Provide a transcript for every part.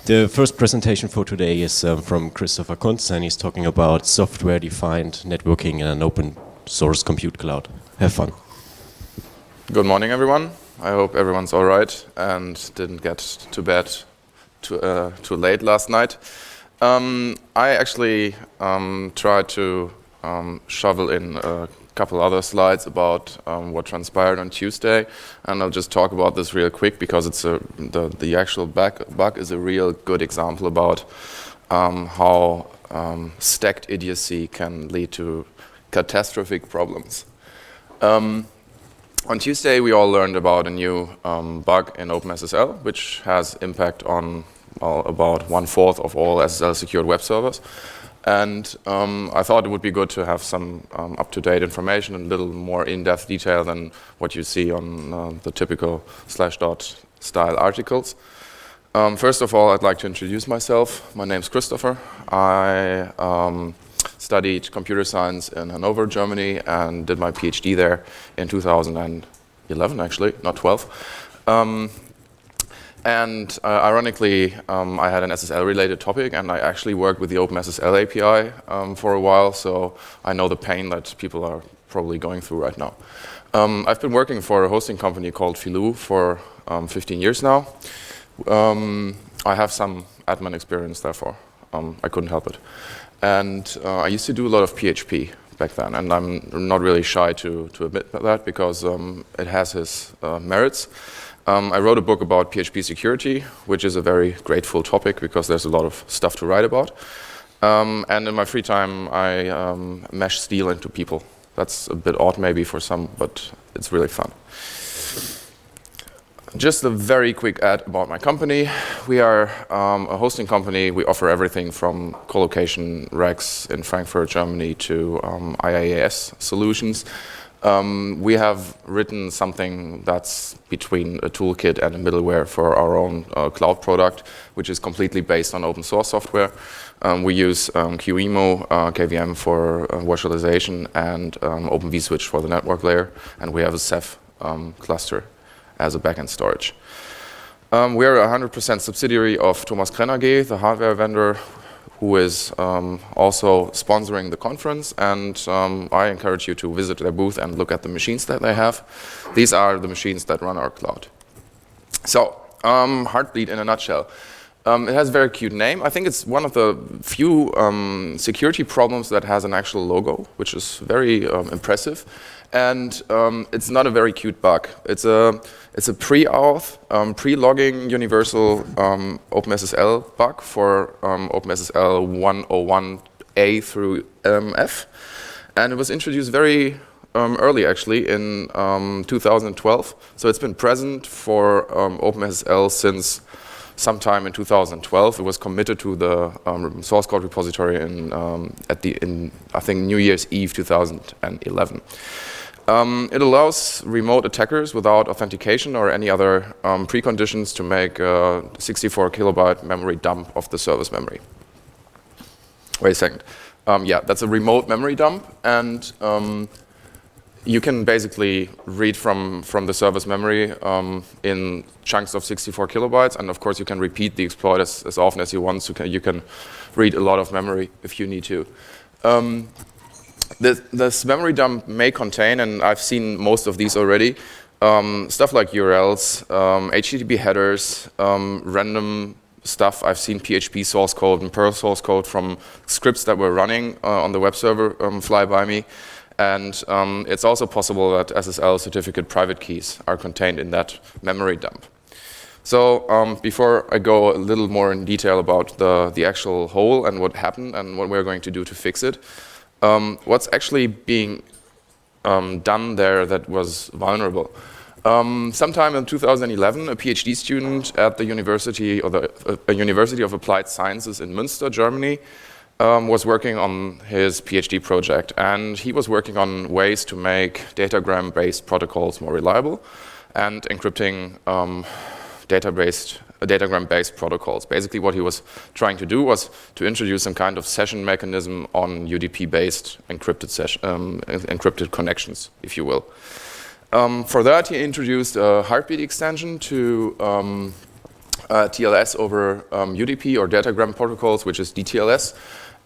The first presentation for today is from Christopher Kunz, and he's talking about software-defined networking in an open source compute cloud. Have fun. Good morning, everyone. I hope everyone's all right and didn't get to bed too late last night. I actually tried to shovel in a couple other slides about what transpired on Tuesday, and I'll just talk about this real quick because it's the actual bug is a real good example about how stacked idiocy can lead to catastrophic problems. On Tuesday, we all learned about a new bug in OpenSSL, which has impact on about 1/4 of all SSL secured web servers. And I thought it would be good to have some up-to-date information and a little more in-depth detail than what you see on the typical /dot style articles. First of all, I'd like to introduce myself. My name's Christopher. I studied computer science in Hanover, Germany, and did my PhD there in 2011, actually, not 12. Ironically, I had an SSL-related topic, and I actually worked with the OpenSSL API for a while, so I know the pain that people are probably going through right now. I've been working for a hosting company called Filou for 15 years now. I have some admin experience, therefore. I couldn't help it. And I used to do a lot of PHP back then, and I'm not really shy to admit that because it has its merits. I wrote a book about PHP security, which is a very grateful topic because there's a lot of stuff to write about. And in my free time, I mesh steel into people. That's a bit odd maybe for some, but it's really fun. Just a very quick ad about my company. We are a hosting company. We offer everything from colocation racks in Frankfurt, Germany, to IaaS solutions. We have written something that's between a toolkit and a middleware for our own cloud product, which is completely based on open source software. We use QEMU, KVM for virtualization, and Open vSwitch for the network layer, and we have a Ceph cluster as a backend storage. We are a 100% subsidiary of Thomas Krenner AG, the hardware vendor, who is also sponsoring the conference, and I encourage you to visit their booth and look at the machines that they have. These are the machines that run our cloud. So, Heartbleed in a nutshell. It has a very cute name. I think it's one of the few security problems that has an actual logo, which is very impressive. And it's not a very cute bug. It's a pre-auth, pre-logging universal OpenSSL bug for OpenSSL 101A through F. And it was introduced very early, actually, in 2012. So it's been present for OpenSSL since sometime in 2012. It was committed to the source code repository in I think New Year's Eve 2011. It allows remote attackers without authentication or any other preconditions to make a 64 kilobyte memory dump of the service memory. Wait a second. Yeah, that's a remote memory dump, and you can basically read from the service memory in chunks of 64 kilobytes, and of course you can repeat the exploit as often as you want, so you can read a lot of memory if you need to. This memory dump may contain, and I've seen most of these already, stuff like URLs, HTTP headers, random stuff. I've seen PHP source code and Perl source code from scripts that were running on the web server fly by me. And it's also possible that SSL certificate private keys are contained in that memory dump. So before I go a little more in detail about the actual hole and what happened and what we're going to do to fix it, what's actually being done there that was vulnerable. Sometime in 2011, a PhD student at the University a University of Applied Sciences in Münster, Germany, was working on his PhD project, and he was working on ways to make datagram-based protocols more reliable and encrypting datagram-based protocols. Basically, what he was trying to do was to introduce some kind of session mechanism on UDP-based encrypted connections, if you will. For that, he introduced a Heartbeat extension to TLS over UDP or datagram protocols, which is DTLS.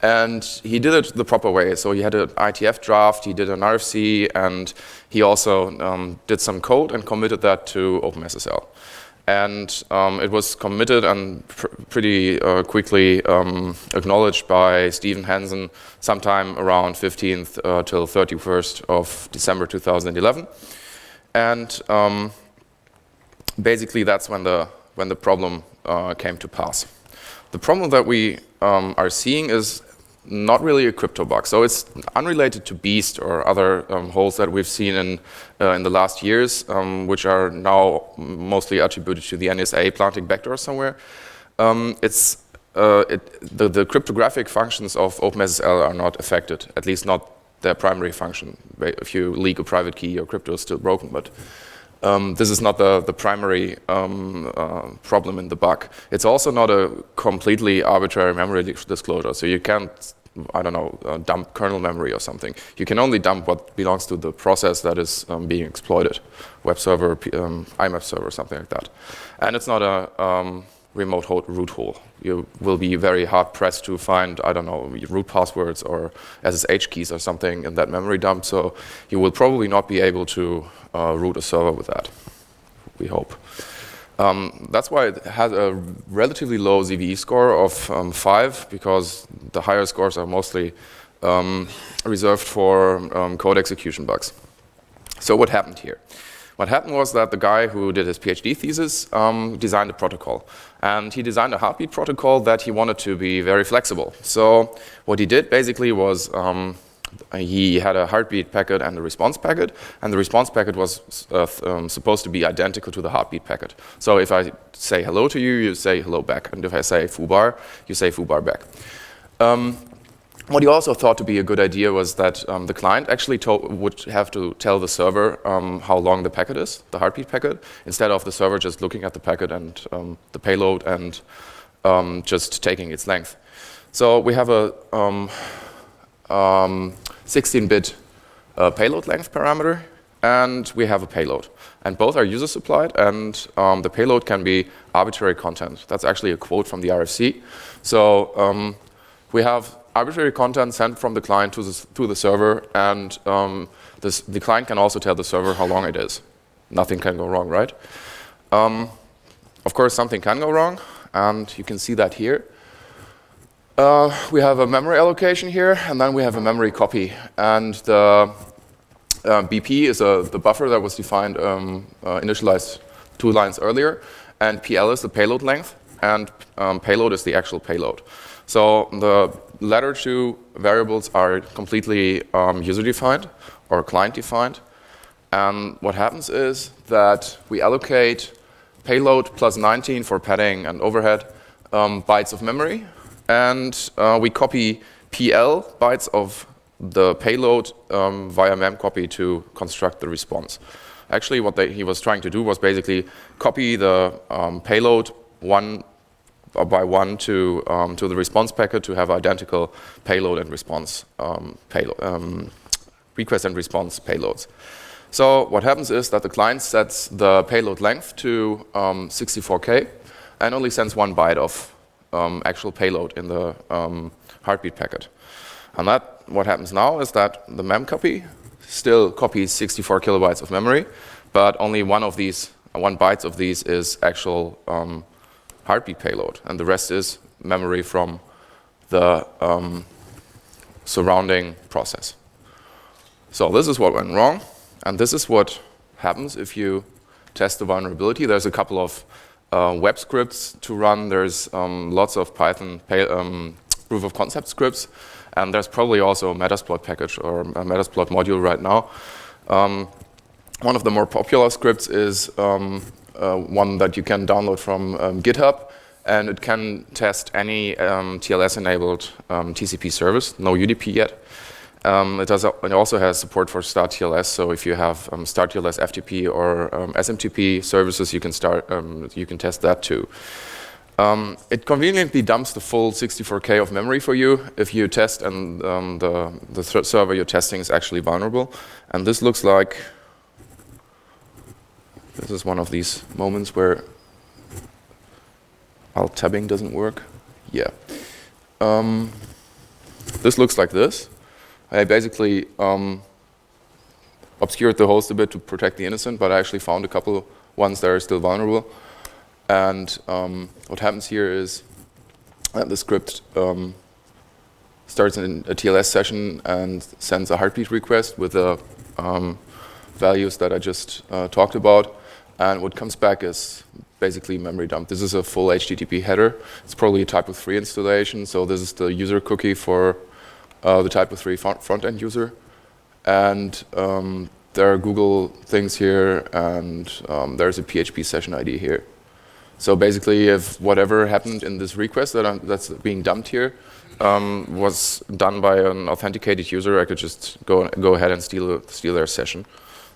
And he did it the proper way. So he had an ITF draft, he did an RFC, and he also did some code and committed that to OpenSSL. And it was committed and pretty quickly acknowledged by Stephen Hansen sometime around 15th till 31st of December 2011. And basically that's when the problem came to pass. The problem that we are seeing is not really a crypto bug. So it's unrelated to Beast or other holes that we've seen in the last years, which are now mostly attributed to the NSA planting backdoors somewhere. The cryptographic functions of OpenSSL are not affected, at least not their primary function. If you leak a private key, your crypto is still broken, but this is not the primary problem in the bug. It's also not a completely arbitrary memory disclosure. So you can't, I don't know, dump kernel memory or something. You can only dump what belongs to the process that is being exploited, web server, IMAP server, something like that. And it's not a remote root hole. You will be very hard pressed to find, I don't know, root passwords or SSH keys or something in that memory dump. So you will probably not be able to root a server with that, we hope. That's why it has a relatively low ZVE score of 5, because the higher scores are mostly reserved for code execution bugs. So what happened here? What happened was that the guy who did his PhD thesis designed a protocol. And he designed a heartbeat protocol that he wanted to be very flexible. So what he did basically was he had a heartbeat packet and a response packet. And the response packet was supposed to be identical to the heartbeat packet. So if I say hello to you, you say hello back. And if I say foobar, you say foobar back. What he also thought to be a good idea was that the client actually would have to tell the server how long the packet is, the heartbeat packet, instead of the server just looking at the packet and the payload and just taking its length. So we have a 16-bit payload length parameter, and we have a payload. And both are user supplied, and the payload can be arbitrary content. That's actually a quote from the RFC. So we have arbitrary content sent from the client to the server, and the client can also tell the server how long it is. Nothing can go wrong, right? Of course, something can go wrong, and you can see that here. We have a memory allocation here, and then we have a memory copy. And the BP is the buffer that was defined, initialized 2 lines earlier, and PL is the payload length, and payload is the actual payload. So the latter 2 variables are completely user-defined or client-defined. And what happens is that we allocate payload plus 19 for padding and overhead bytes of memory. And we copy PL bytes of the payload via memcopy to construct the response. Actually, what he was trying to do was basically copy the payload one by one to the response packet to have identical payload and response request and response payloads. So what happens is that the client sets the payload length to 64K and only sends 1 byte of actual payload in the heartbeat packet. And what happens now is that the memcopy still copies 64 kilobytes of memory, but only 1 byte of these is actual heartbeat payload, and the rest is memory from the surrounding process. So this is what went wrong, and this is what happens if you test the vulnerability. There's a couple of web scripts to run. There's lots of Python proof of concept scripts, and there's probably also a Metasploit package or a Metasploit module right now. One of the more popular scripts is one that you can download from GitHub, and it can test any TLS-enabled TCP service, no UDP yet. It also has support for StarTLS, so if you have StarTLS FTP or SMTP services, you can test that too. It conveniently dumps the full 64K of memory for you if you test and the server you're testing is actually vulnerable. And this looks like, this is one of these moments where Alt tabbing doesn't work. Yeah. This looks like this. I basically obscured the host a bit to protect the innocent, but I actually found a couple ones that are still vulnerable. And what happens here is that the script starts in a TLS session and sends a heartbeat request with the values that I just talked about. And what comes back is basically memory dump. This is a full HTTP header. It's probably a type of 3 installation. So this is the user cookie for the type of 3 front-end user. And there are Google things here, and there's a PHP session ID here. So basically, if whatever happened in this request that's being dumped here was done by an authenticated user, I could just go ahead and steal their session.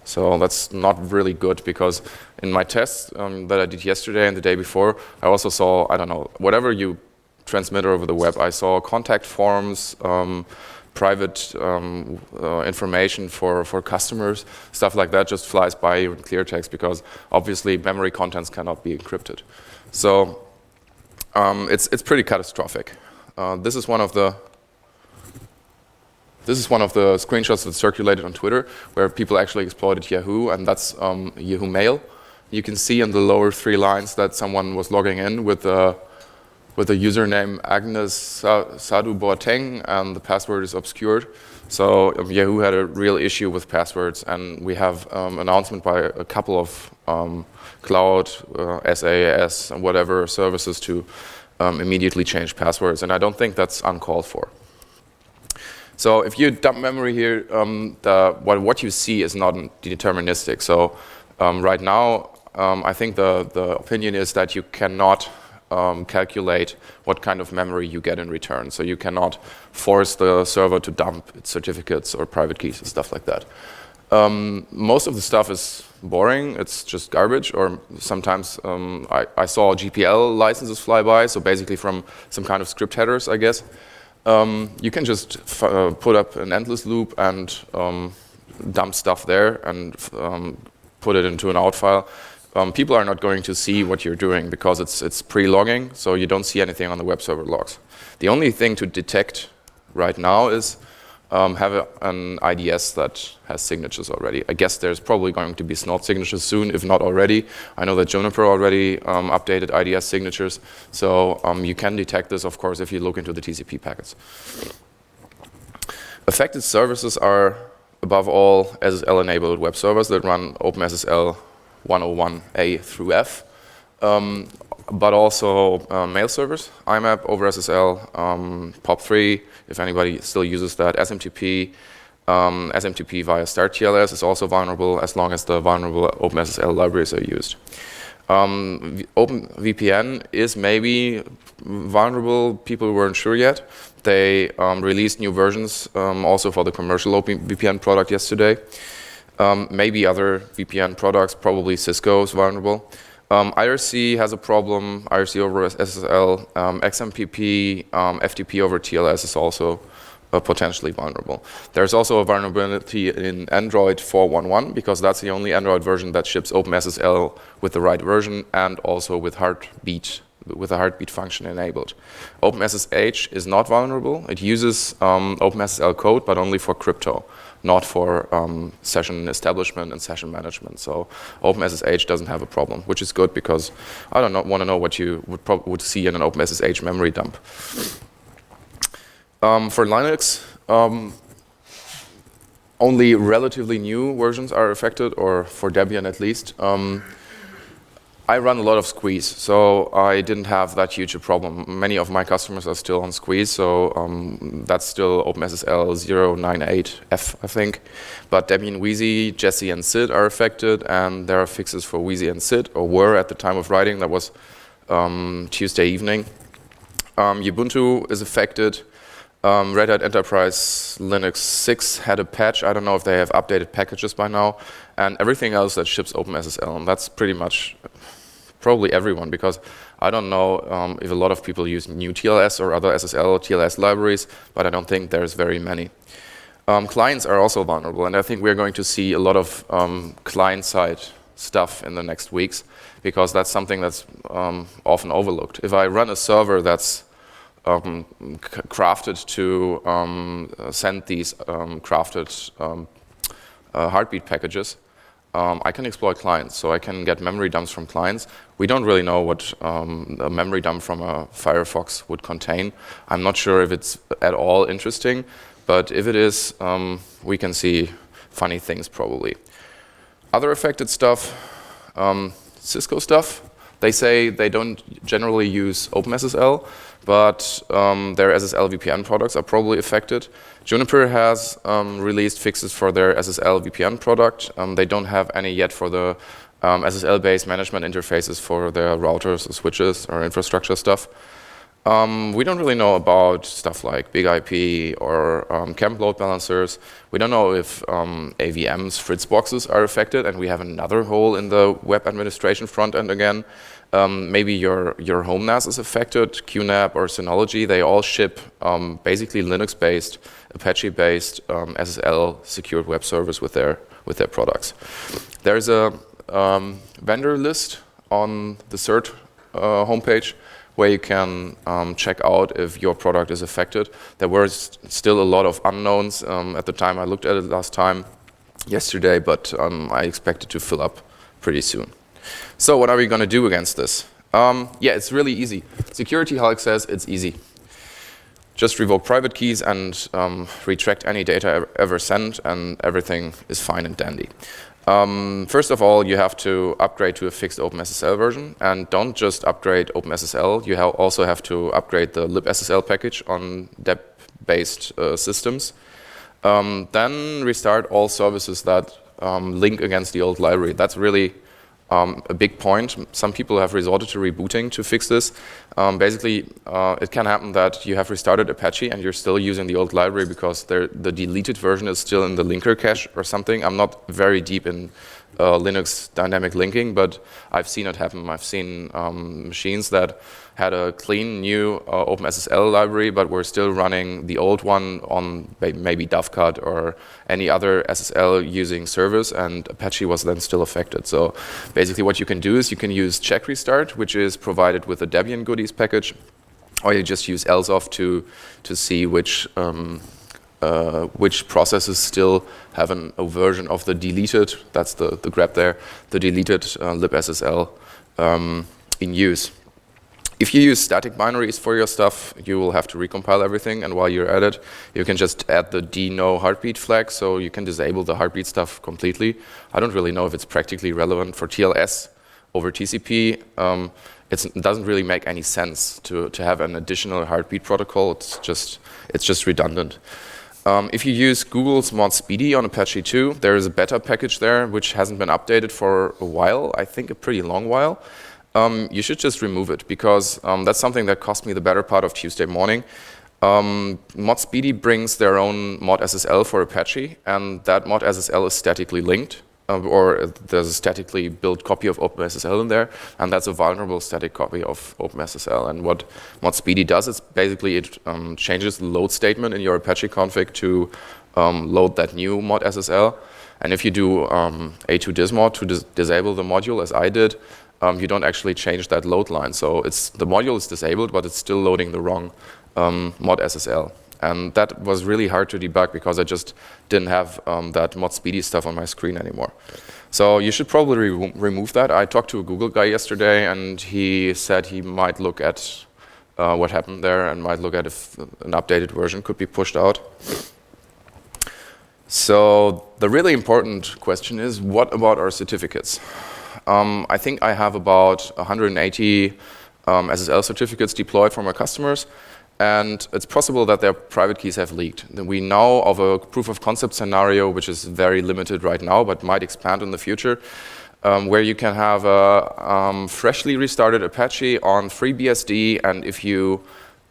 So that's not really good, because in my tests that I did yesterday and the day before, I also saw, I don't know, whatever you transmit over the web, I saw contact forms, private information for customers, stuff like that just flies by you in clear text, because obviously memory contents cannot be encrypted. So it's pretty catastrophic. This is one of the screenshots that circulated on Twitter, where people actually exploited Yahoo, and that's Yahoo Mail. You can see in the lower 3 lines that someone was logging in with the username Agnes Sadhu Boateng, and the password is obscured. So Yahoo had a real issue with passwords, and we have announcement by a couple of cloud, SaaS, and whatever services to immediately change passwords, and I don't think that's uncalled for. So if you dump memory here, what you see is not deterministic. So right now, I think the opinion is that you cannot calculate what kind of memory you get in return. So you cannot force the server to dump its certificates or private keys and stuff like that. Most of the stuff is boring. It's just garbage. Or sometimes I saw GPL licenses fly by, so basically from some kind of script headers, I guess. You can just put up an endless loop and dump stuff there and put it into an out file. People are not going to see what you're doing because it's pre-logging, so you don't see anything on the web server logs. The only thing to detect right now is have an IDS that has signatures already. I guess there's probably going to be Snort signatures soon, if not already. I know that Juniper already updated IDS signatures, so you can detect this, of course, if you look into the TCP packets. Affected services are, above all, SSL-enabled web servers that run OpenSSL 101A through F, but also mail servers, IMAP over SSL, POP3, if anybody still uses that, SMTP, SMTP via start TLS is also vulnerable as long as the vulnerable OpenSSL libraries are used. OpenVPN is maybe vulnerable, people weren't sure yet. They released new versions also for the commercial OpenVPN product yesterday. Maybe other VPN products, probably Cisco is vulnerable. IRC has a problem, IRC over SSL, XMPP, FTP over TLS is also potentially vulnerable. There's also a vulnerability in Android 4.1.1 because that's the only Android version that ships OpenSSL with the right version and also with heartbeat, with a heartbeat function enabled. OpenSSH is not vulnerable. It uses OpenSSL code, but only for crypto, not for session establishment and session management. So OpenSSH doesn't have a problem, which is good because I don't want to know what you would see in an OpenSSH memory dump. For Linux, only relatively new versions are affected, or for Debian at least. I run a lot of Squeeze, so I didn't have that huge a problem. Many of my customers are still on Squeeze, so that's still OpenSSL 098F, I think. But Debian, Wheezy, Jessie, and Sid are affected, and there are fixes for Wheezy and Sid, or were at the time of writing. That was Tuesday evening. Ubuntu is affected. Red Hat Enterprise Linux 6 had a patch. I don't know if they have updated packages by now. And everything else that ships OpenSSL, and that's pretty much probably everyone, because I don't know if a lot of people use new TLS or other SSL TLS libraries, but I don't think there's very many. Clients are also vulnerable, and I think we're going to see a lot of client-side stuff in the next weeks, because that's something that's often overlooked. If I run a server that's crafted to send these crafted heartbeat packages, I can exploit clients, so I can get memory dumps from clients. We don't really know what a memory dump from a Firefox would contain. I'm not sure if it's at all interesting, but if it is, we can see funny things probably. Other affected stuff, Cisco stuff. They say they don't generally use OpenSSL, but their SSL VPN products are probably affected. Juniper has released fixes for their SSL VPN product. They don't have any yet for the SSL-based management interfaces for their routers or switches or infrastructure stuff. We don't really know about stuff like Big IP or camp load balancers. We don't know if AVMs, Fritz boxes are affected, and we have another hole in the web administration front end again. Maybe your home NAS is affected, QNAP or Synology. They all ship basically Linux-based, Apache-based SSL secured web service with their products. There's a vendor list on the CERT homepage where you can check out if your product is affected. There were still a lot of unknowns at the time I looked at it last time, yesterday, but I expect it to fill up pretty soon. So what are we going to do against this? Yeah, it's really easy. Security Hulk says it's easy. Just revoke private keys and retract any data ever sent, and everything is fine and dandy. First of all, you have to upgrade to a fixed OpenSSL version, and don't just upgrade OpenSSL, you also have to upgrade the libSSL package on DEP-based systems. Then restart all services that link against the old library. That's really a big point. Some people have resorted to rebooting to fix this. Basically, it can happen that you have restarted Apache and you're still using the old library because the deleted version is still in the linker cache or something. I'm not very deep in Linux dynamic linking, but I've seen it happen. I've seen machines that had a clean new OpenSSL library, but were still running the old one on maybe Dovecut or any other SSL using service, and Apache was then still affected. So basically what you can do is you can use check restart, which is provided with the Debian goodies package, or you just use elseoff to see which processes still have a version of the deleted, that's the grep there, the deleted libSSL in use. If you use static binaries for your stuff, you will have to recompile everything, and while you're at it, you can just add the dno heartbeat flag, so you can disable the heartbeat stuff completely. I don't really know if it's practically relevant for TLS over TCP. It doesn't really make any sense to have an additional heartbeat protocol. It's just redundant. If you use Google's mod speedy on Apache 2, there is a beta package there which hasn't been updated for a while, I think a pretty long while. You should just remove it, because that's something that cost me the better part of Tuesday morning. Mod speedy brings their own mod SSL for Apache, and that mod SSL is statically linked, or there's a statically built copy of OpenSSL in there, and that's a vulnerable static copy of OpenSSL. And what mod speedy does is basically it changes the load statement in your Apache config to load that new mod SSL. And if you do a2 dismod to disable the module, as I did, you don't actually change that load line. So the module is disabled, but it's still loading the wrong mod SSL. And that was really hard to debug because I just didn't have that mod speedy stuff on my screen anymore. So you should probably remove that. I talked to a Google guy yesterday, and he said he might look at what happened there and might look at if an updated version could be pushed out. So the really important question is, what about our certificates? I think I have about 180 SSL certificates deployed for my customers, and it's possible that their private keys have leaked. We know of a proof of concept scenario, which is very limited right now, but might expand in the future, where you can have a freshly restarted Apache on FreeBSD, and if you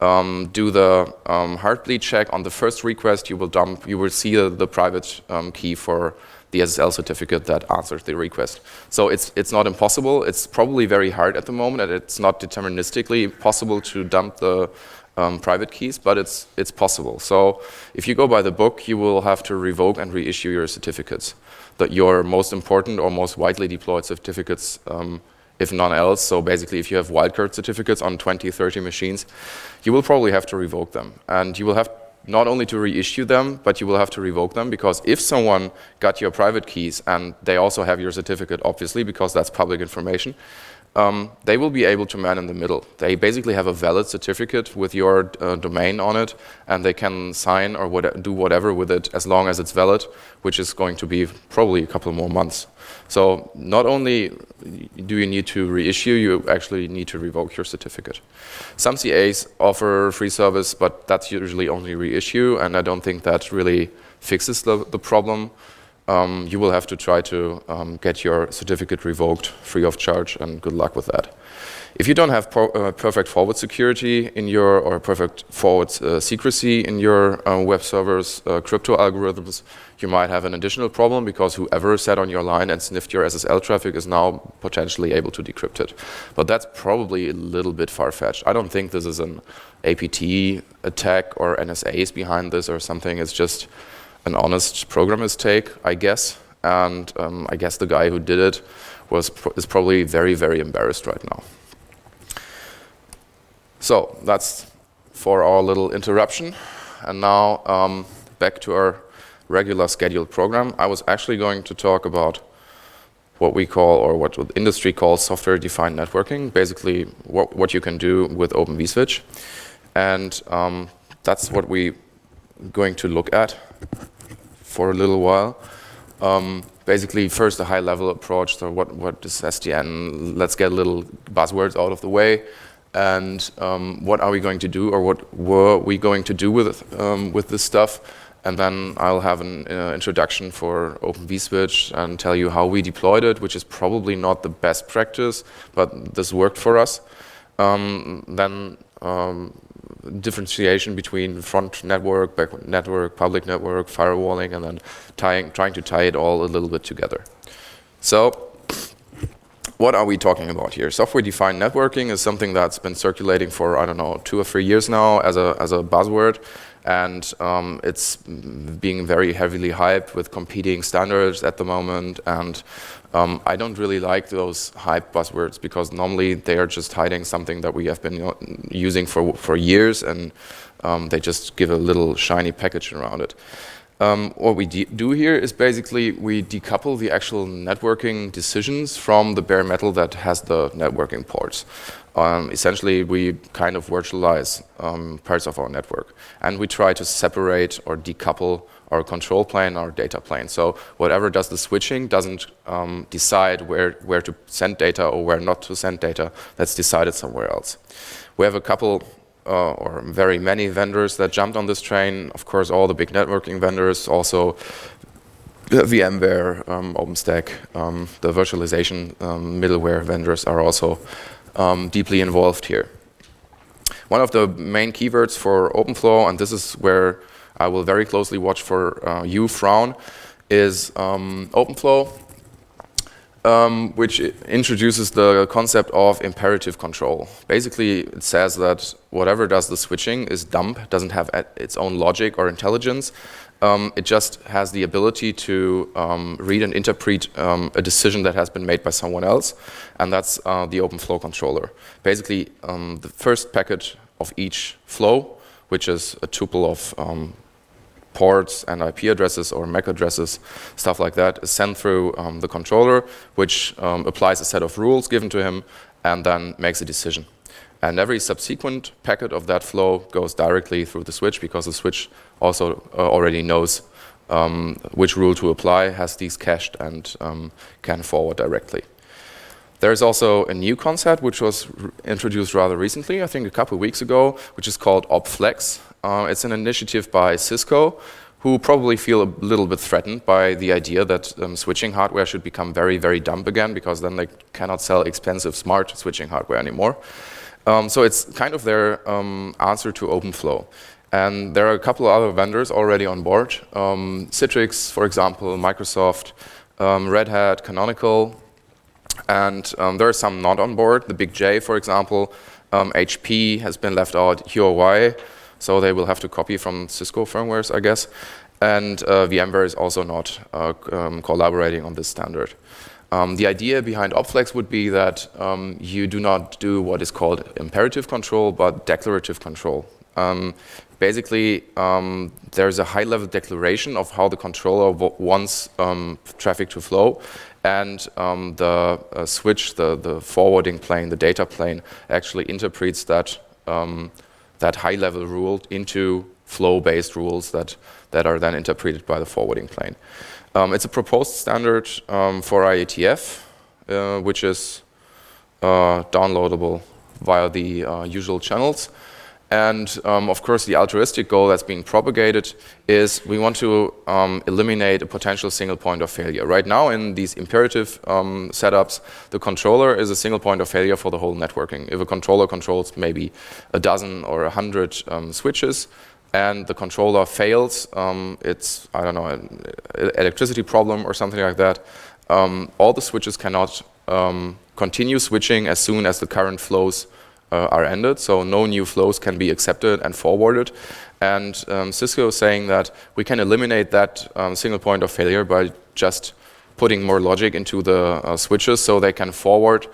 do the heartbleed check on the first request, you will see the private key for the SSL certificate that answers the request. So it's not impossible. It's probably very hard at the moment, and it's not deterministically possible to dump the private keys, but it's possible. So if you go by the book, you will have to revoke and reissue your certificates, your most important or most widely deployed certificates if none else. So basically, if you have wildcard certificates on 20, 30 machines, you will probably have to revoke them. And you will have not only to reissue them, but you will have to revoke them, because if someone got your private keys and they also have your certificate, obviously, because that's public information, they will be able to man in the middle. They basically have a valid certificate with your domain on it, and they can sign or do whatever with it as long as it's valid, which is going to be probably a couple more months. So not only do you need to reissue, you actually need to revoke your certificate. Some CAs offer free service, but that's usually only reissue, and I don't think that really fixes the problem. You will have to try to get your certificate revoked free of charge, and good luck with that. If you don't have perfect forward security in your, or perfect forward secrecy in your web server's crypto algorithms, you might have an additional problem, because whoever sat on your line and sniffed your SSL traffic is now potentially able to decrypt it. But that's probably a little bit far-fetched. I don't think this is an APT attack or NSA is behind this or something. It's just an honest program mistake, I guess. And I guess the guy who did it is probably very, very embarrassed right now. So that's for our little interruption. And now back to our regular scheduled program. I was actually going to talk about what we call, or what the industry calls, software-defined networking, basically what you can do with Open vSwitch. And that's what we're going to look at for a little while. Basically, first a high-level approach. So what is SDN? Let's get a little buzzwords out of the way. And what are we going to do, or what were we going to do with this stuff? And then I'll have an introduction for Open vSwitch and tell you how we deployed it, which is probably not the best practice, but this worked for us. Then differentiation between front network, back network, public network, firewalling, and then trying to tie it all a little bit together. So what are we talking about here? Software-defined networking is something that's been circulating for, I don't know, 2 or 3 years now as a buzzword. And it's being very heavily hyped with competing standards at the moment. And I don't really like those hype buzzwords, because normally they are just hiding something that we have been using for years, and they just give a little shiny package around it. What we do here is basically we decouple the actual networking decisions from the bare metal that has the networking ports. Essentially, we kind of virtualize parts of our network, and we try to separate or decouple our control plane, our data plane. So whatever does the switching doesn't decide where to send data or where not to send data. That's decided somewhere else. We have a couple or very many vendors that jumped on this train. Of course, all the big networking vendors, also VMware, OpenStack, the virtualization middleware vendors are also deeply involved here. One of the main keywords for OpenFlow, and this is where I will very closely watch for you frown, is OpenFlow, which introduces the concept of imperative control. Basically, it says that whatever does the switching is dumb, doesn't have its own logic or intelligence. It just has the ability to read and interpret a decision that has been made by someone else, and that's the OpenFlow controller. Basically, the first packet of each flow, which is a tuple of ports and IP addresses or MAC addresses, stuff like that, is sent through the controller, which applies a set of rules given to him and then makes a decision. And every subsequent packet of that flow goes directly through the switch, because the switch also already knows which rule to apply, has these cached, and can forward directly. There's also a new concept which was introduced rather recently, I think a couple of weeks ago, which is called OpFlex. It's an initiative by Cisco, who probably feel a little bit threatened by the idea that switching hardware should become very, very dumb again, because then they cannot sell expensive smart switching hardware anymore. So it's kind of their answer to OpenFlow. And there are a couple of other vendors already on board. Citrix, for example, Microsoft, Red Hat, Canonical. And there are some not on board. The Big J, for example, HP has been left out, Huawei, so they will have to copy from Cisco firmwares, I guess. And VMware is also not collaborating on this standard. The idea behind OpFlex would be that you do not do what is called imperative control, but declarative control. Basically, there's a high-level declaration of how the controller wants traffic to flow, and the switch, the forwarding plane, the data plane, actually interprets that high-level rule into flow-based rules that are then interpreted by the forwarding plane. It's a proposed standard for IETF, which is downloadable via the usual channels. And of course, the altruistic goal that's being propagated is we want to eliminate a potential single point of failure. Right now, in these imperative setups, the controller is a single point of failure for the whole networking. If a controller controls maybe a dozen or 100 switches, and the controller fails, it's, I don't know, an electricity problem or something like that, all the switches cannot continue switching as soon as the current flows are ended, so no new flows can be accepted and forwarded. And Cisco is saying that we can eliminate that single point of failure by just putting more logic into the switches so they can forward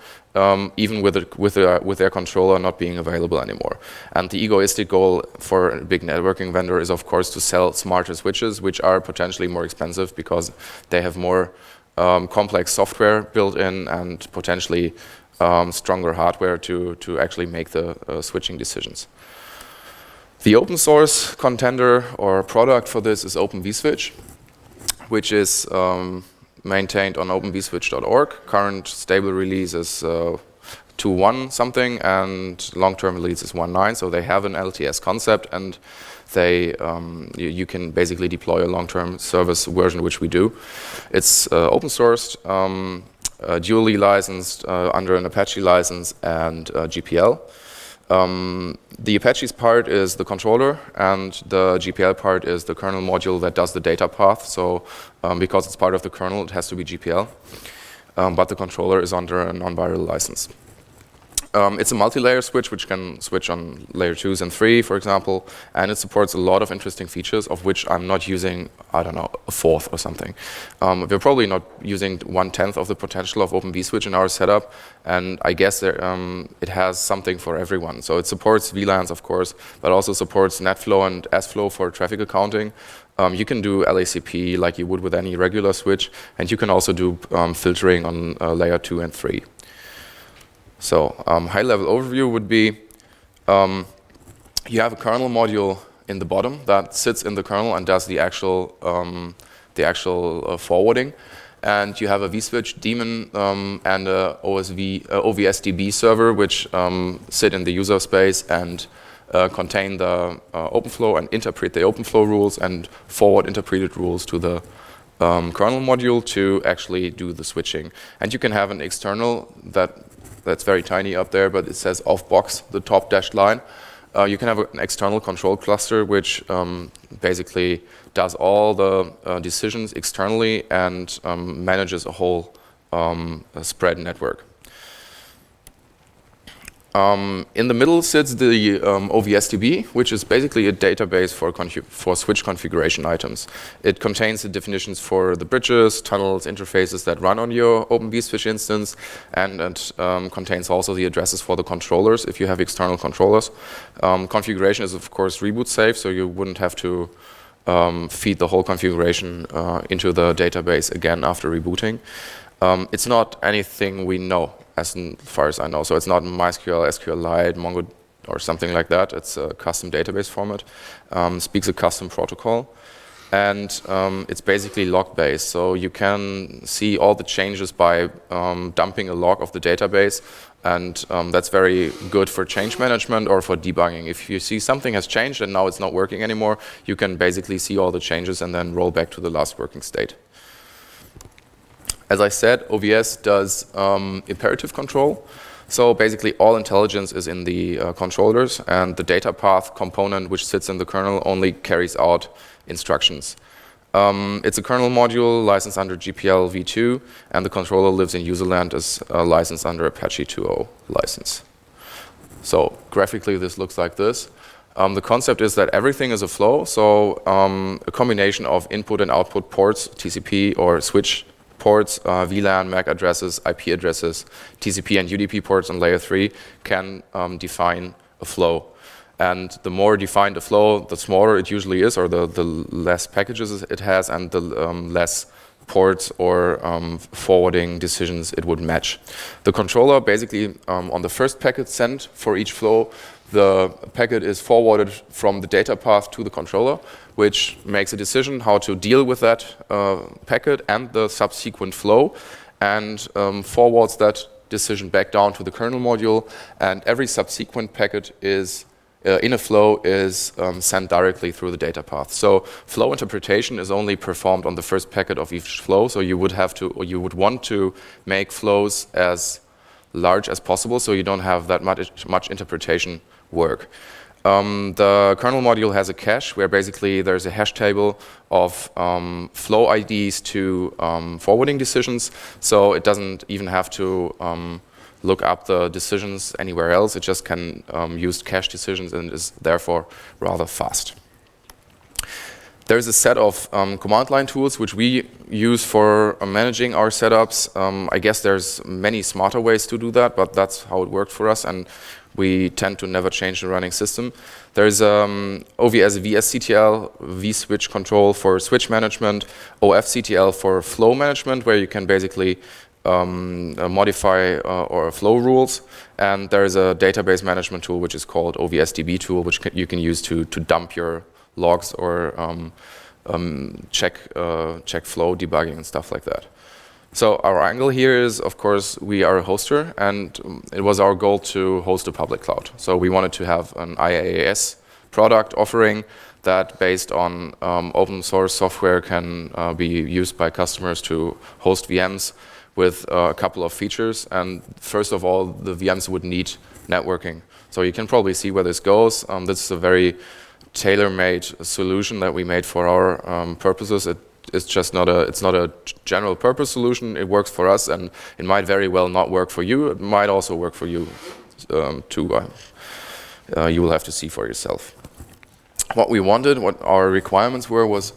even with their controller not being available anymore. And the egoistic goal for a big networking vendor is, of course, to sell smarter switches, which are potentially more expensive because they have more complex software built in and potentially stronger hardware to actually make the switching decisions. The open source contender or product for this is Open vSwitch, which is maintained on openvswitch.org. Current stable release is 2.1 something, and long-term release is 1.9. So they have an LTS concept, and they you can basically deploy a long-term service version, which we do. It's open sourced, dually licensed under an Apache license and GPL. The Apache's part is the controller, and the GPL part is the kernel module that does the data path. So because it's part of the kernel, it has to be GPL. But the controller is under a non-viral license. It's a multi-layer switch, which can switch on layer 2s and 3, for example, and it supports a lot of interesting features, of which I'm not using, I don't know, a fourth or something. We're probably not using 1/10 of the potential of Open vSwitch in our setup, and I guess it has something for everyone. So it supports VLANs, of course, but also supports NetFlow and SFlow for traffic accounting. You can do LACP like you would with any regular switch, and you can also do filtering on layer 2 and 3. So high-level overview would be you have a kernel module in the bottom that sits in the kernel and does the actual forwarding, and you have a vSwitch daemon and a OVSDB server which sit in the user space and contain the OpenFlow and interpret the OpenFlow rules and forward interpreted rules to the kernel module to actually do the switching. And you can have an external that's very tiny up there, but it says off box, the top dashed line. You can have an external control cluster, which basically does all the decisions externally and manages a whole spread network. In the middle sits the OVSDB, which is basically a database for switch configuration items. It contains the definitions for the bridges, tunnels, interfaces that run on your Open vSwitch instance, and it contains also the addresses for the controllers if you have external controllers. Configuration is, of course, reboot safe, so you wouldn't have to feed the whole configuration into the database again after rebooting. It's not anything we know, as far as I know. So it's not MySQL, SQLite, Mongo, or something like that. It's a custom database format. Speaks a custom protocol. And it's basically log-based. So you can see all the changes by dumping a log of the database. And that's very good for change management or for debugging. If you see something has changed and now it's not working anymore, you can basically see all the changes and then roll back to the last working state. As I said, OVS does imperative control. So basically all intelligence is in the controllers, and the data path component which sits in the kernel only carries out instructions. It's a kernel module licensed under GPL v2, and the controller lives in userland as licensed under Apache 2.0 license. So graphically this looks like this. The concept is that everything is a flow, so a combination of input and output ports, TCP or switch ports, VLAN, MAC addresses, IP addresses, TCP and UDP ports on layer 3 can define a flow. And the more defined a flow, the smaller it usually is, or the less packages it has, and the less ports or forwarding decisions it would match. The controller basically, on the first packet sent for each flow, the packet is forwarded from the data path to the controller, which makes a decision how to deal with that packet and the subsequent flow, and forwards that decision back down to the kernel module, and every subsequent packet is in a flow is sent directly through the data path. So flow interpretation is only performed on the first packet of each flow, so you would have to, or you would want to make flows as large as possible so you don't have that much interpretation work. The kernel module has a cache where basically there's a hash table of flow IDs to forwarding decisions, so it doesn't even have to look up the decisions anywhere else. It just can use cache decisions and is therefore rather fast. There's a set of command line tools which we use for managing our setups. I guess there's many smarter ways to do that, but that's how it worked for us, and we tend to never change the running system. There's OVS VSCTL, vSwitch control for switch management, OFCTL for flow management, where you can basically modify or flow rules, and there's a database management tool which is called OVSDB tool, which you can use to dump your logs or check flow debugging and stuff like that. So our angle here is, of course, we are a hoster, and it was our goal to host a public cloud. So we wanted to have an IaaS product offering that, based on open source software, can be used by customers to host VMs with a couple of features. And first of all, the VMs would need networking. So you can probably see where this goes. This is a very tailor-made solution that we made for our purposes. It's just not a general purpose solution. It works for us, and it might very well not work for you. It might also work for you too. You will have to see for yourself. What we wanted, what our requirements were, was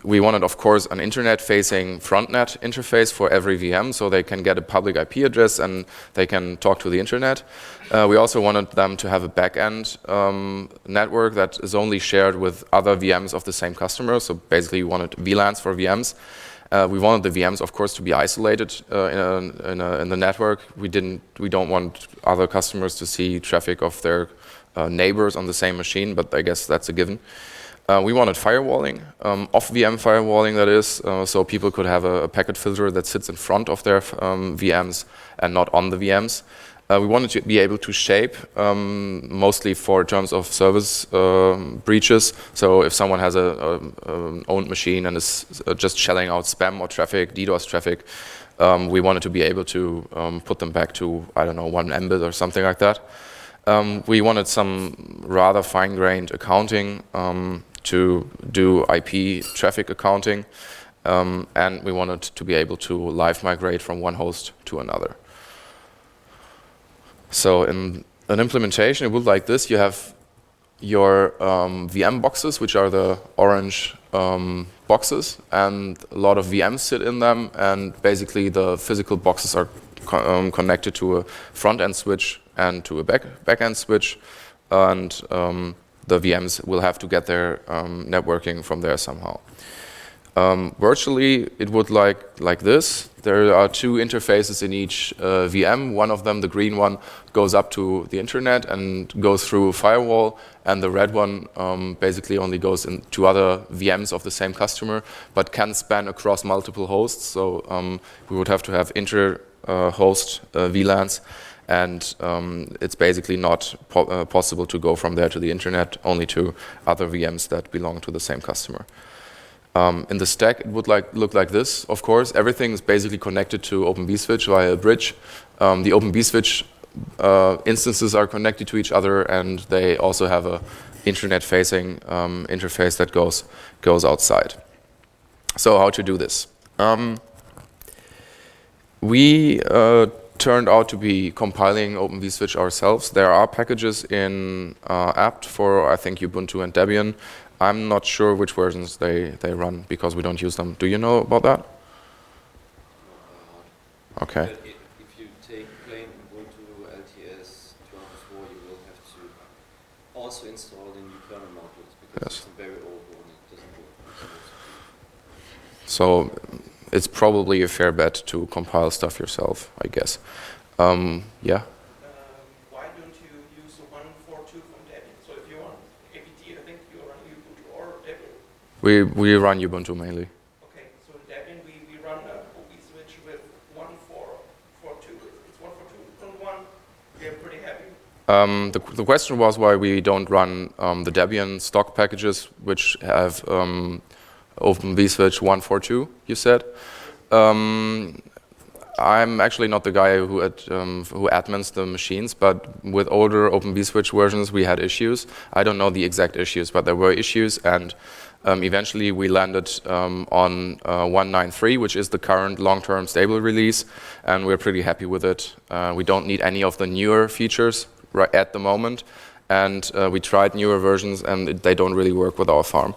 we wanted, of course, an internet-facing frontnet interface for every VM, so they can get a public IP address and they can talk to the internet. We also wanted them to have a back-end network that is only shared with other VMs of the same customer. So basically, we wanted VLANs for VMs. We wanted the VMs, of course, to be isolated in the network. We don't want other customers to see traffic of their neighbors on the same machine, but I guess that's a given. We wanted firewalling, off-VM firewalling, that is, so people could have a packet filter that sits in front of their VMs and not on the VMs. We wanted to be able to shape, mostly for terms of service breaches. So if someone has an owned machine and is just shelling out spam or traffic, DDoS traffic, we wanted to be able to put them back to, I don't know, 1 Mbit or something like that. We wanted some rather fine-grained accounting to do IP traffic accounting, and we wanted to be able to live migrate from one host to another. So in an implementation, it would like this. You have your VM boxes, which are the orange boxes, and a lot of VMs sit in them, and basically the physical boxes are connected to a front-end switch and to a back-end switch, and the VMs will have to get their networking from there somehow. Virtually, it would like this. There are 2 interfaces in each VM. One of them, the green one, goes up to the internet and goes through a firewall, and the red one basically only goes into other VMs of the same customer, but can span across multiple hosts. So we would have to have inter-host VLANs, and it's basically not possible to go from there to the internet, only to other VMs that belong to the same customer. In the stack, it would look like this, of course. Everything is basically connected to Open vSwitch via a bridge. The Open vSwitch instances are connected to each other, and they also have a internet-facing interface that goes outside. So how to do this? We turned out to be compiling Open vSwitch ourselves. There are packages in apt for, I think, Ubuntu and Debian. I'm not sure which versions they run because we don't use them. Do you know about that? Okay. But if you take plain Ubuntu LTS 12.4, you will have to also install the new kernel modules because Yes. it's a very old one. It doesn't work. So it's probably a fair bet to compile stuff yourself, I guess. Yeah. Why don't you use the 142 from Debian? So if you want APT, I think you run Ubuntu or Debian. We run Ubuntu mainly. Okay, so in Debian we run a OB switch with 1442. It's 142.1. We're pretty happy. The question was why we don't run the Debian stock packages, which have Open vSwitch 142, you said. I'm actually not the guy who admins the machines, but with older Open vSwitch versions, we had issues. I don't know the exact issues, but there were issues, and eventually we landed on 193, which is the current long-term stable release, and we're pretty happy with it. We don't need any of the newer features right at the moment, and we tried newer versions, and they don't really work with our farm.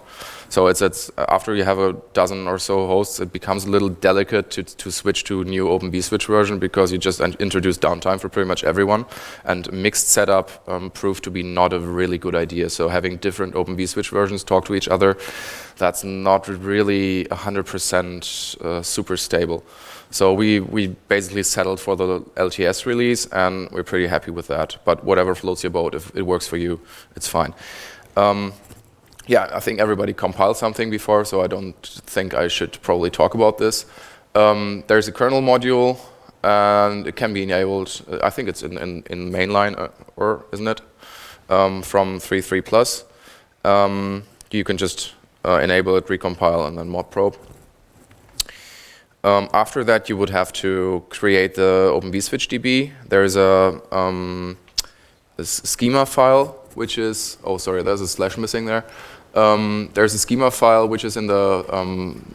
So it's after you have a dozen or so hosts, it becomes a little delicate to switch to new Open vSwitch version because you just introduce downtime for pretty much everyone. And mixed setup proved to be not a really good idea. So having different Open vSwitch versions talk to each other, that's not really 100% super stable. So we basically settled for the LTS release, and we're pretty happy with that. But whatever floats your boat, if it works for you, it's fine. Yeah, I think everybody compiled something before, so I don't think I should probably talk about this. There's a kernel module, and it can be enabled. I think it's in mainline, or isn't it? From 3.3 plus. You can just enable it, recompile, and then mod probe. After that, you would have to create the Open vSwitch DB. There's a schema file, which is, oh sorry, there's a slash missing there. There's a schema file which is in the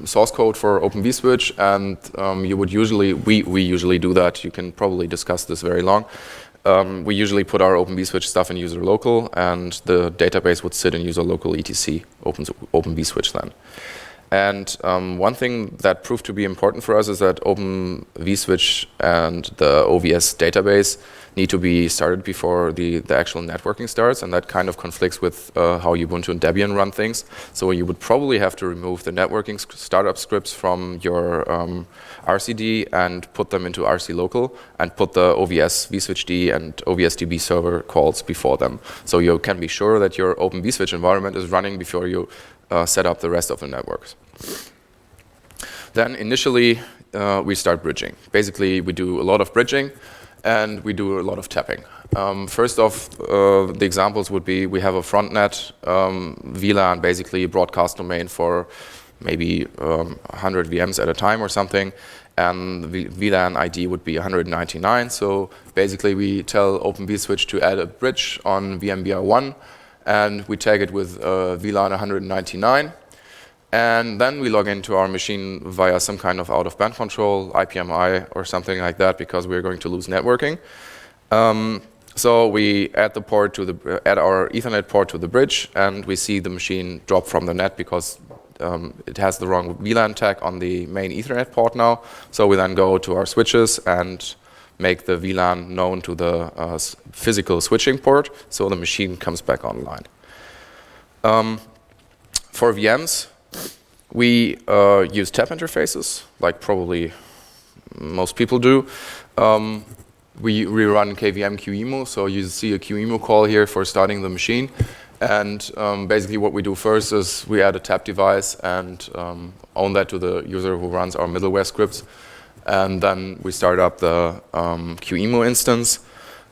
source code for Open vSwitch, and you would usually, we usually do that. You can probably discuss this very long. We usually put our Open vSwitch stuff in user local, and the database would sit in user local etc. Open vSwitch then. And one thing that proved to be important for us is that Open vSwitch and the OVS database need to be started before the actual networking starts, and that kind of conflicts with how Ubuntu and Debian run things. So you would probably have to remove the networking startup scripts from your RCD and put them into RC local, and put the OVS vSwitchD and OVSDB server calls before them. So you can be sure that your Open vSwitch environment is running before you set up the rest of the networks. Then initially we start bridging. Basically we do a lot of bridging, and we do a lot of tapping. First off, the examples would be we have a frontnet VLAN, basically a broadcast domain for maybe 100 VMs at a time or something, and the VLAN ID would be 199. So basically we tell Open vSwitch to add a bridge on VMBR1, and we tag it with VLAN 199. And then we log into our machine via some kind of out-of-band control, IPMI or something like that, because we're going to lose networking. So we add the port to add our Ethernet port to the bridge, and we see the machine drop from the net because it has the wrong VLAN tag on the main Ethernet port now. So we then go to our switches and make the VLAN known to the physical switching port, so the machine comes back online. For VMs, we use tap interfaces, like probably most people do. We run KVM QEMU, so you see a QEMU call here for starting the machine. And basically what we do first is we add a tap device and own that to the user who runs our middleware scripts. And then we start up the QEMU instance.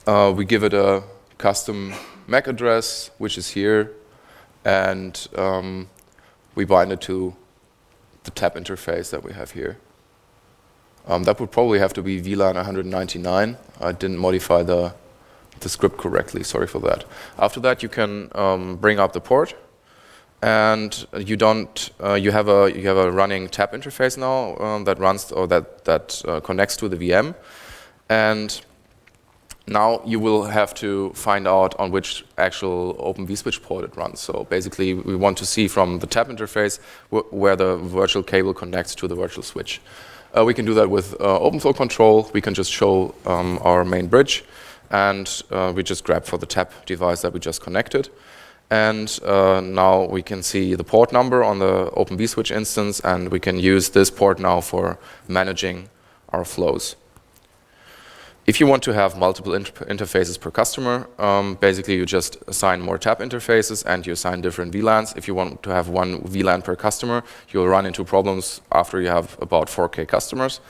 We give it a custom MAC address, which is here. And we bind it to the tap interface that we have here. That would probably have to be VLAN 199. I didn't modify the script correctly, sorry for that. After that, you can bring up the port, and you have a running tap interface now that runs or that connects to the VM, and now you will have to find out on which actual Open vSwitch port it runs. So basically, we want to see from the tap interface where the virtual cable connects to the virtual switch. We can do that with OpenFlow control. We can just show our main bridge, and we just grab for the tap device that we just connected. And now we can see the port number on the Open vSwitch instance, and we can use this port now for managing our flows. If you want to have multiple interfaces per customer, basically you just assign more tap interfaces and you assign different VLANs. If you want to have one VLAN per customer, you'll run into problems after you have about 4K customers.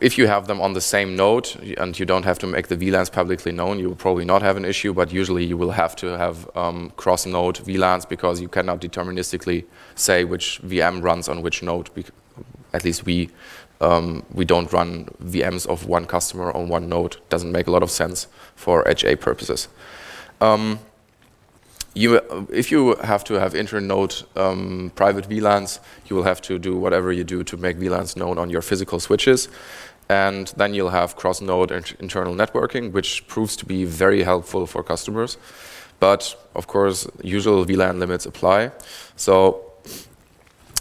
If you have them on the same node and you don't have to make the VLANs publicly known, you will probably not have an issue, but usually you will have to have cross-node VLANs because you cannot deterministically say which VM runs on which node. At least we don't run VMs of one customer on one node. Doesn't make a lot of sense for HA purposes. If you have to have inter-node private VLANs, you will have to do whatever you do to make VLANs known on your physical switches. And then you'll have cross-node internal networking, which proves to be very helpful for customers. But, of course, usual VLAN limits apply. So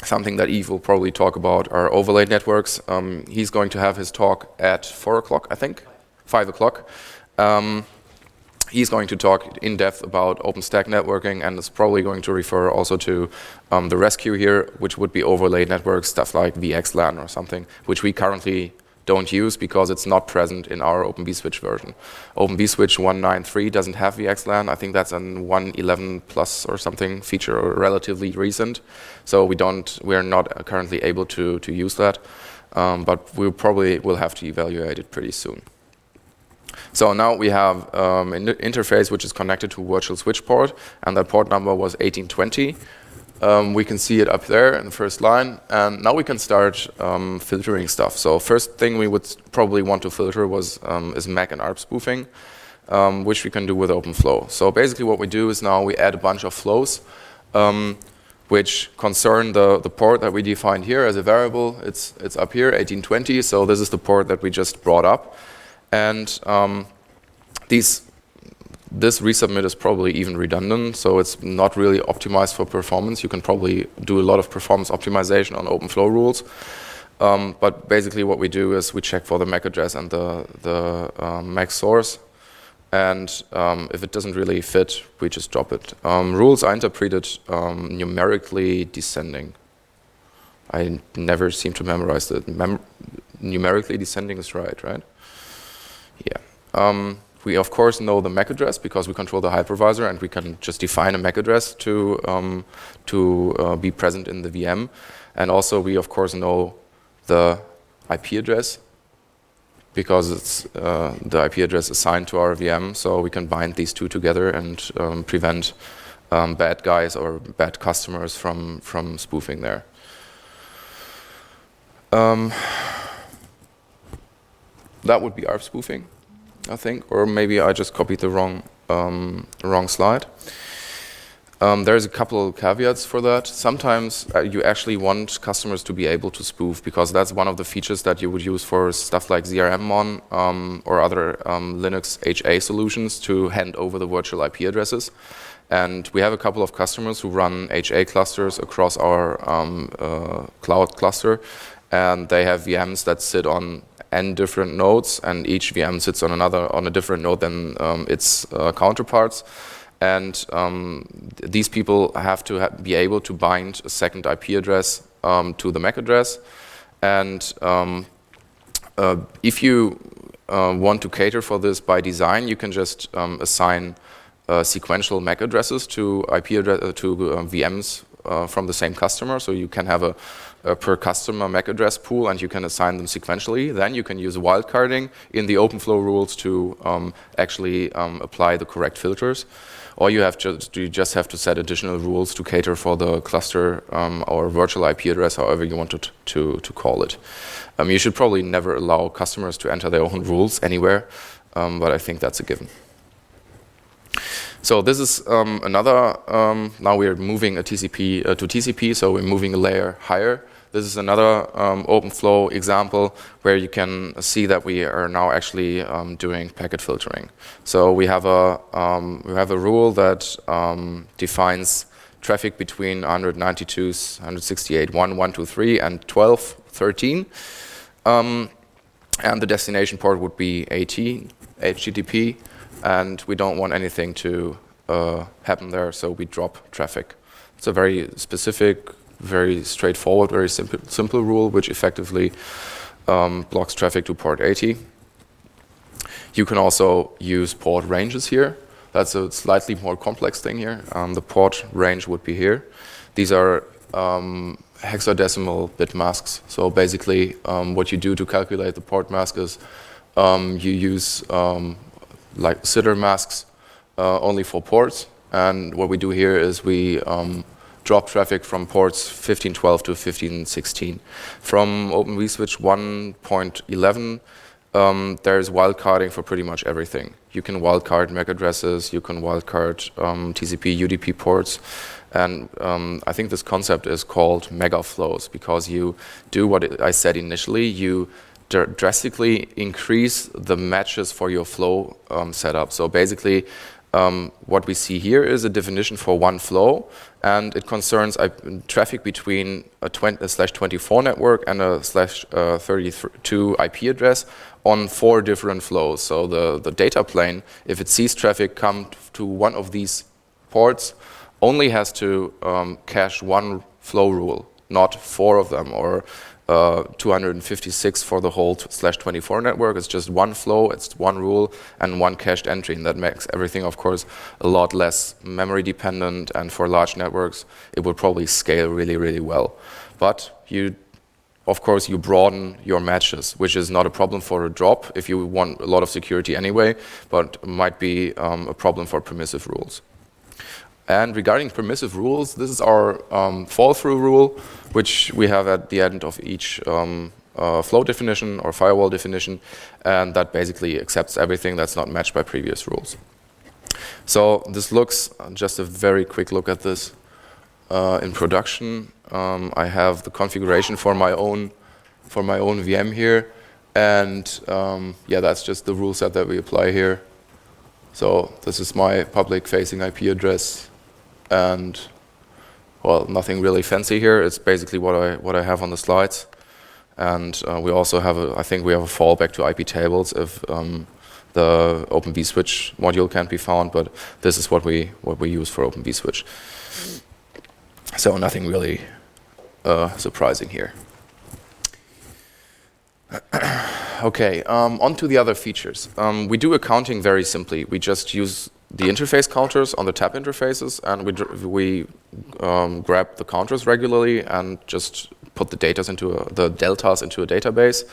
something that Yves will probably talk about are overlay networks. He's going to have his talk at 4 o'clock, I think, 5 o'clock. He's going to talk in depth about OpenStack networking, and is probably going to refer also to the rescue here, which would be overlay networks, stuff like VXLAN or something, which we currently don't use because it's not present in our Open vSwitch version. Open vSwitch 1.9.3 doesn't have VXLAN. I think that's a 1.11 plus or something feature, or relatively recent. So we're not currently able to use that, but we probably will have to evaluate it pretty soon. So now we have an interface which is connected to a virtual switch port, and that port number was 1820. We can see it up there in the first line, and now we can start filtering stuff. So first thing we would probably want to filter is MAC and ARP spoofing, which we can do with OpenFlow. So basically what we do is now we add a bunch of flows which concern the port that we defined here as a variable. It's up here, 1820, so this is the port that we just brought up. And this resubmit is probably even redundant, so it's not really optimized for performance. You can probably do a lot of performance optimization on OpenFlow rules. But basically what we do is we check for the MAC address and the MAC source. And if it doesn't really fit, we just drop it. Rules are interpreted numerically descending. I never seem to memorize that. Numerically descending is right? Yeah. We of course know the MAC address because we control the hypervisor, and we can just define a MAC address to be present in the VM. And also we of course know the IP address because it's the IP address assigned to our VM, so we can bind these two together and prevent bad guys or bad customers from spoofing there. That would be ARP spoofing, I think, or maybe I just copied the wrong slide. There's a couple of caveats for that. Sometimes you actually want customers to be able to spoof, because that's one of the features that you would use for stuff like ZRMmon or other Linux HA solutions to hand over the virtual IP addresses. And we have a couple of customers who run HA clusters across our cloud cluster, and they have VMs that sit on n different nodes, and each VM sits on a different node than its counterparts. And these people have to be able to bind a second IP address to the MAC address. And if you want to cater for this by design, you can just assign sequential MAC addresses to VMs from the same customer. So you can have a per customer MAC address pool, and you can assign them sequentially. Then you can use wildcarding in the OpenFlow rules to actually apply the correct filters. Or you just have to set additional rules to cater for the cluster or virtual IP address, however you want to call it. You should probably never allow customers to enter their own rules anywhere, but I think that's a given. So this is another, now we're moving a TCP to TCP, so we're moving a layer higher. This is another OpenFlow example where you can see that we are now actually doing packet filtering. So we have a rule that defines traffic between 192, 168.1.123 and 12.13. And the destination port would be 18, HTTP, and we don't want anything to happen there, so we drop traffic. It's a very specific, very straightforward, very simple rule, which effectively blocks traffic to port 80. You can also use port ranges here. That's a slightly more complex thing here. The port range would be here. These are hexadecimal bit masks. So basically, what you do to calculate the port mask is you use like sitter masks only for ports. And what we do here is we drop traffic from ports 1512 to 1516. From Open vSwitch 1.11, there's wildcarding for pretty much everything. You can wildcard MAC addresses, you can wildcard TCP, UDP ports, and I think this concept is called mega flows because you do what I said initially, you drastically increase the matches for your flow setup. So basically, what we see here is a definition for one flow, and it concerns traffic between a /24 network and a /32 IP address on 4 different flows. So the data plane, if it sees traffic come to one of these ports, only has to cache one flow rule, not 4 of them, or 256 for the whole /24 network. It's just one flow, it's one rule, and one cached entry, and that makes everything, of course, a lot less memory dependent, and for large networks, it will probably scale really, really well. But of course, you broaden your matches, which is not a problem for a drop if you want a lot of security anyway, but might be a problem for permissive rules. And regarding permissive rules, this is our fall-through rule, which we have at the end of each flow definition or firewall definition, and that basically accepts everything that's not matched by previous rules. So this looks, just a very quick look at this. In production, I have the configuration for my own VM here, and yeah, that's just the rule set that we apply here. So this is my public-facing IP address. And well, nothing really fancy here. It's basically what I have on the slides, and we also have I think we have a fallback to IP tables if the Open vSwitch module can't be found. But this is what we use for Open vSwitch. So nothing really surprising here. Okay, on to the other features. We do accounting very simply. We just use the interface counters on the tab interfaces, and we grab the counters regularly and just put the deltas into a database.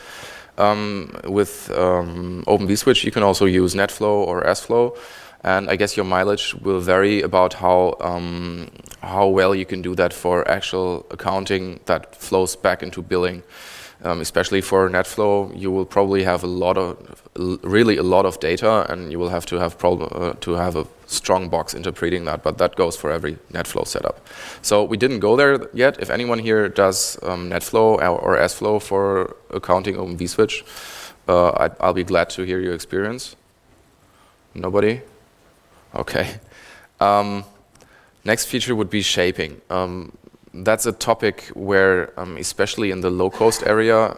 With Open vSwitch, you can also use NetFlow or SFlow, and I guess your mileage will vary about how well you can do that for actual accounting that flows back into billing. Especially for NetFlow, you will probably have really a lot of data, and you will have to have a strong box interpreting that. But that goes for every NetFlow setup. So we didn't go there yet. If anyone here does NetFlow or SFlow for accounting Open vSwitch, I'll be glad to hear your experience. Nobody? Okay. Next feature would be shaping. That's a topic where, especially in the low-cost area,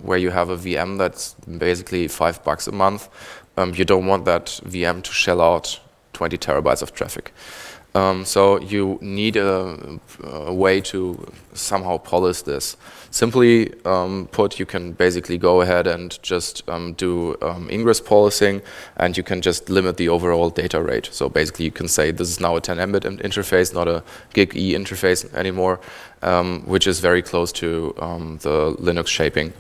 where you have a VM that's basically $5 a month, you don't want that VM to shell out 20 terabytes of traffic. So you need a way to somehow polish this. Simply put, you can basically go ahead and just do ingress polishing, and you can just limit the overall data rate. So basically you can say this is now a 10 Mbit interface, not a gig E interface anymore, which is very close to the Linux shaping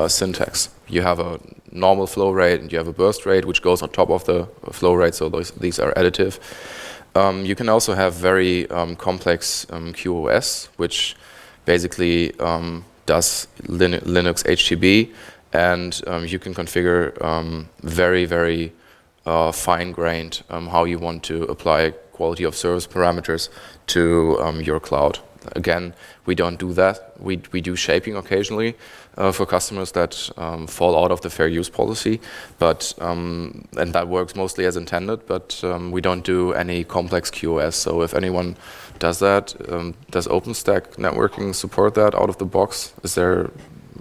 syntax. You have a normal flow rate and you have a burst rate, which goes on top of the flow rate, so these are additive. You can also have very complex QoS, which basically does Linux HTB, and you can configure very, very fine-grained how you want to apply quality of service parameters to your cloud. Again, we don't do that. We do shaping occasionally for customers that fall out of the fair use policy, but and that works mostly as intended. But we don't do any complex QoS. So if anyone does that, does OpenStack networking support that out of the box? Is there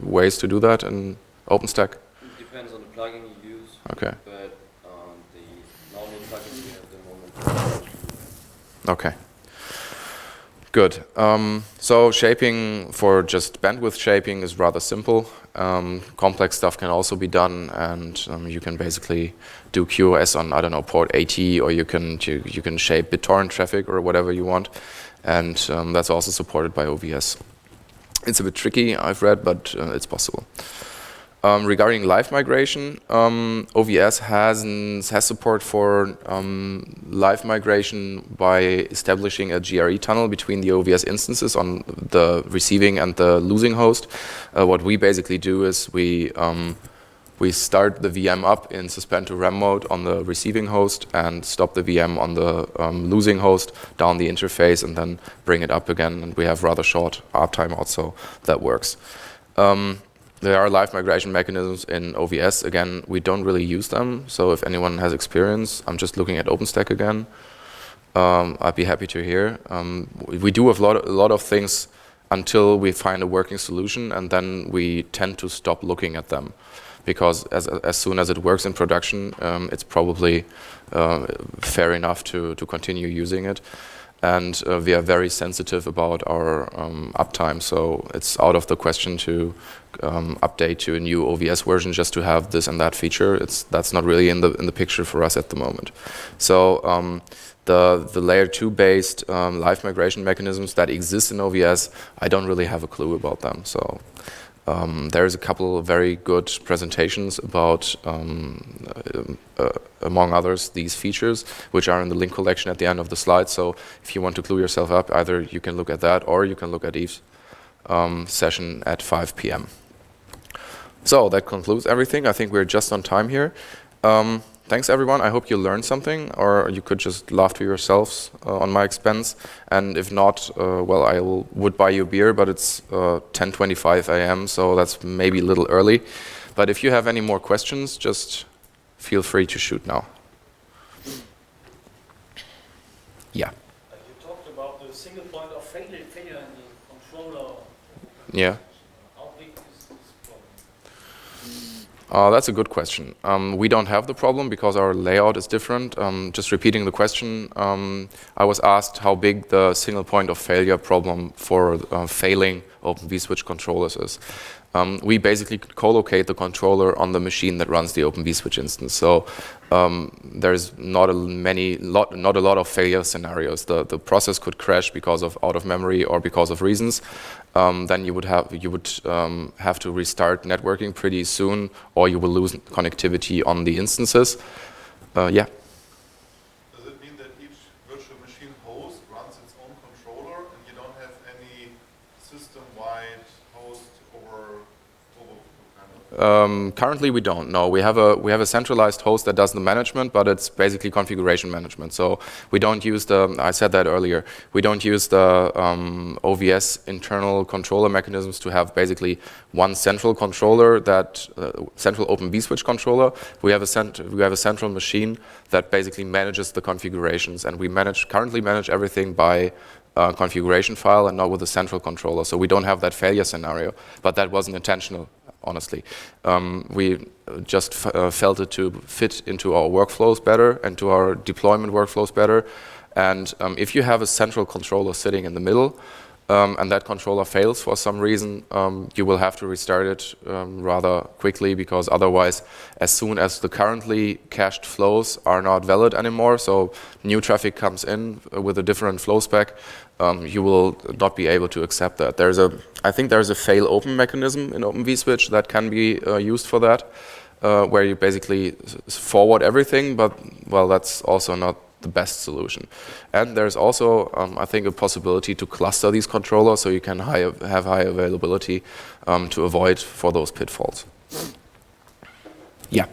ways to do that in OpenStack? It depends on the plugin you use. Okay. But the normal plugins we have at the moment. Okay. Good. So shaping for just bandwidth shaping is rather simple. Complex stuff can also be done, and you can basically do QoS on, I don't know, port 80, or you can shape BitTorrent traffic or whatever you want, and that's also supported by OVS. It's a bit tricky, I've read, but it's possible. Regarding live migration, OVS has support for live migration by establishing a GRE tunnel between the OVS instances on the receiving and the losing host. What we basically do is we start the VM up in suspend to RAM mode on the receiving host and stop the VM on the losing host down the interface and then bring it up again. And we have rather short uptime also that works. There are live migration mechanisms in OVS. Again, we don't really use them. So if anyone has experience, I'm just looking at OpenStack again. I'd be happy to hear. We do a lot of things until we find a working solution, and then we tend to stop looking at them, because as soon as it works in production, it's probably fair enough to continue using it. And we are very sensitive about our uptime, so it's out of the question to update to a new OVS version just to have this and that feature. That's not really in the picture for us at the moment. So the layer 2 based live migration mechanisms that exist in OVS, I don't really have a clue about them. So there's a couple of very good presentations about, among others, these features, which are in the link collection at the end of the slide. So if you want to clue yourself up, either you can look at that or you can look at Eve's session at 5 p.m. So that concludes everything. I think we're just on time here. Thanks, everyone. I hope you learned something, or you could just laugh to yourselves on my expense. And if not, well, I would buy you a beer, but it's 10:25 a.m., so that's maybe a little early. But if you have any more questions, just feel free to shoot now. Yeah. You talked about the single point of failure in the controller. Yeah. How big is this problem? That's a good question. We don't have the problem because our layout is different. Just repeating the question, I was asked how big the single point of failure problem for failing Open vSwitch controllers is. We basically co-locate the controller on the machine that runs the Open vSwitch instance. So there's not a lot of failure scenarios. The process could crash because of out of memory or because of reasons. Then you would have to restart networking pretty soon, or you will lose connectivity on the instances. Yeah. Does it mean that each virtual machine host runs its own controller, and you don't have any system-wide host over kind of? Currently, we don't. No, we have a centralized host that does the management, but it's basically configuration management. So we don't use I said that earlier. We don't use the OVS internal controller mechanisms to have basically one central controller, that central Open vSwitch controller. We have a central machine that basically manages the configurations, and we currently manage everything by configuration file and not with a central controller. So we don't have that failure scenario, but that wasn't intentional. Honestly, we just felt it to fit into our workflows better and to our deployment workflows better. And if you have a central controller sitting in the middle, and that controller fails for some reason, you will have to restart it rather quickly, because otherwise, as soon as the currently cached flows are not valid anymore, so new traffic comes in with a different flow spec, you will not be able to accept that. I think there's a fail open mechanism in Open vSwitch that can be used for that, where you basically forward everything, but well, that's also not the best solution. And there's also, I think, a possibility to cluster these controllers so you can have high availability to avoid for those pitfalls. Yeah. So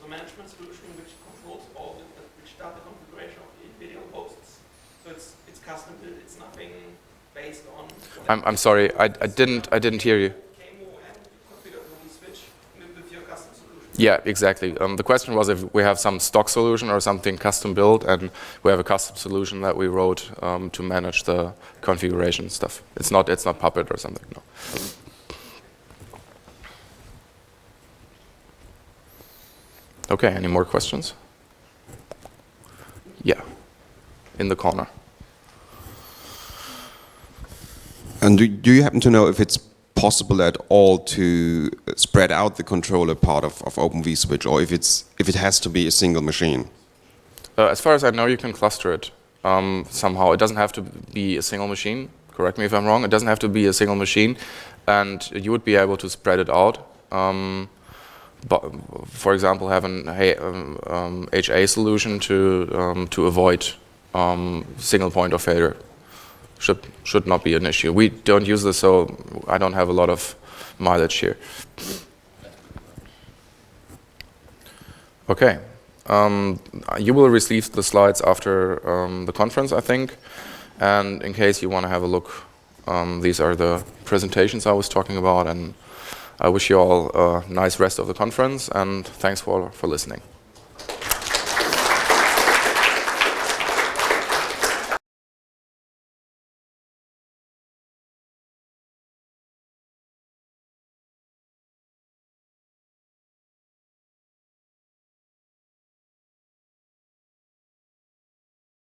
the management solution which controls which data configuration of the individual hosts. So it's custom built. It's nothing based on I'm sorry, I didn't hear you. KMO and configure only switch with your custom solution. Yeah, exactly. The question was if we have some stock solution or something custom built, and we have a custom solution that we wrote to manage the configuration stuff. It's not Puppet or something. No. Okay. Any more questions? Yeah, in the corner. And do you happen to know if it's possible at all to spread out the controller part of Open vSwitch, or if it has to be a single machine? As far as I know, you can cluster it somehow. It doesn't have to be a single machine. Correct me if I'm wrong. It doesn't have to be a single machine, and you would be able to spread it out. But for example, have an HA solution to avoid single point of failure. Should not be an issue. We don't use this, so I don't have a lot of mileage here. Okay. You will receive the slides after the conference, I think. And in case you want to have a look, these are the presentations I was talking about. And I wish you all a nice rest of the conference, and thanks for listening.